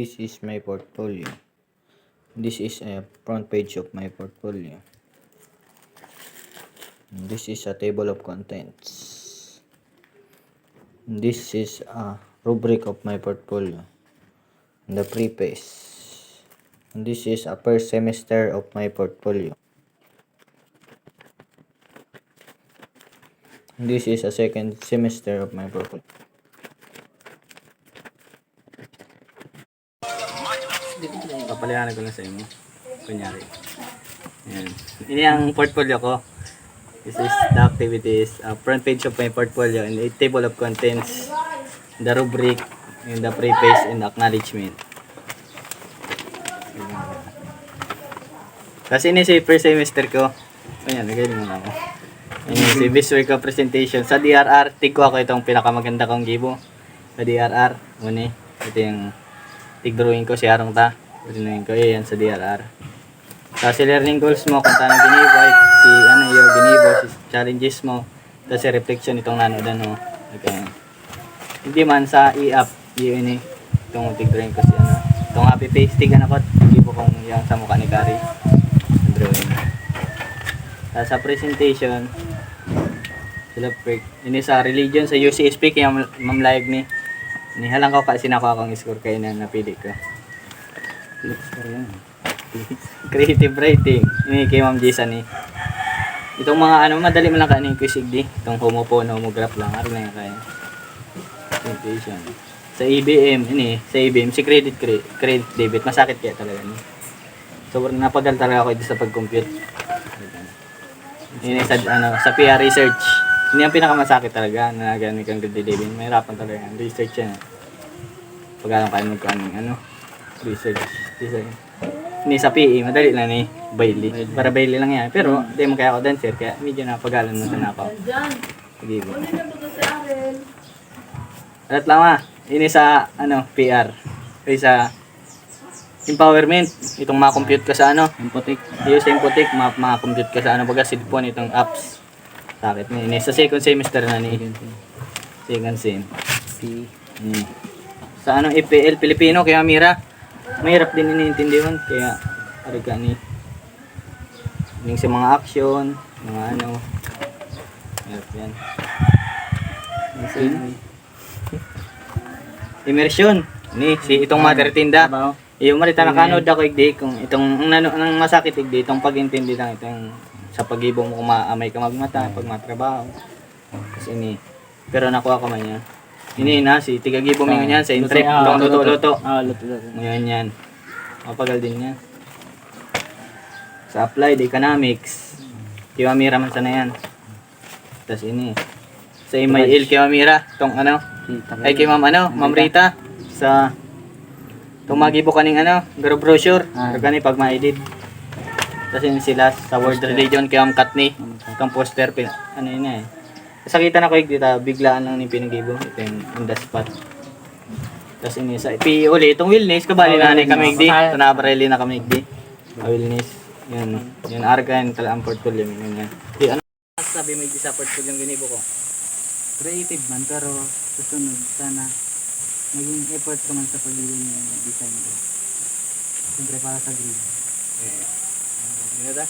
This is my portfolio. This is a front page of my portfolio. This is a table of contents. This is a rubric of my portfolio. The preface. This is a first semester of my portfolio. This is a second semester of my portfolio. Papaliwanag ko lang sa inyo. Kunyari. Ayan. Ini ang portfolio ko. This is the activities, front page of my portfolio, and a table of contents, the rubric, and the preface, and the acknowledgement. Kasi ini si first semester ko. Ayan, nagaling muna ako. Ayan, si visual ko presentation. Sa DRR, tig ko ako itong pinakamaganda kong gibo. Sa DRR, muna ito yung tig drawing ko, si Arong ta. Drawing ko, yan sa DRR. Sa learning goals mo, kung tayo ginibo, ay si ano yung ginibo, si challenges mo, tapos si reflection itong nanood ano. Okay. Hindi man sa i-up, yun itong tig drawing ko si ano. Itong happy face, tigan ako, gibo kong yung sa mukha ni Kari. Drawing. Tapos sa presentation, sila ini sa religion sa UCSP, kaya mamlayag ni nihalang ko kasi nako akong score kayo na napili ko. Creative writing. Ini kay Ma'am Jason ni. Itong mga ano madali man lang kaning quiz di. Itong homophone, homograph lang ari lang kaya. Presentation. Sa EBM ini, sa EBM si credit debit masakit kaya talaga ni. Sobrang napagal talaga ako dito sa pag-compute. Ini sa ano sa PR research. Ini ang pinakamasakit talaga na ganun kang credit debit. Mahirapan talaga ang research yan. Pag alam kayo magkaano ano research. Ni sa PE, madali lang ni Bailey. Para Bailey lang yan. Pero, hindi mo kaya ako dancer. Kaya medyo napagalan mo na ako. Sige ba? Alat lang ini sa, ano, PR. Ay sa empowerment. Itong ma-compute ka sa ano. Inputik. Yung sa inputik, ma-compute ka sa ano. Baga, silpon itong apps. Sakit ni. Ini sa second semester na ni. Second sem. Sa ano, FPL, Pilipino, kaya Mira. Mahirap din iniintindihan kaya ariga ni yung sa mga action, mga ano. Mahirap yan. Immersion. Ni si itong mother tinda. Yung marita nakanood ako igdi kung itong ang masakit igdi itong pag-intindi lang itong sa pag-ibong mo kumaamay ka magmata pag matrabaho. Kasi ni pero nakuha ko man yan. Ini na si tigagibong mo yan sa intrip itong luto-luto. Luto. Ngayon yan. Mapagal din yan. Sa applied economics. Kiwamira man sana yan. Tapos ini. Sa MIL Kiwamira. Itong ano. Ay kay Ma'am ano. Ma'am Rita. Sa itong magibo kaning ano. Brochure. Kani pag ma-edit. Tapos yun sila sa World Religion kay Ma'am Katni. Itong poster. Ano yun eh. Sakitan ako dito, biglaan lang ni pinagibo. Ito yung on the spot. Tapos ini sa PE uli, itong wellness, kabali na ni kami di. Ito na barili na kami di. Wellness. Yun argan tala ang portfolio yun yan. Di ano sabi mo di sa portfolio yung ginibo ko? Creative man pero susunod sana maging effort ka man sa pagiging design ko. Siyempre para sa grade. Yun na ta?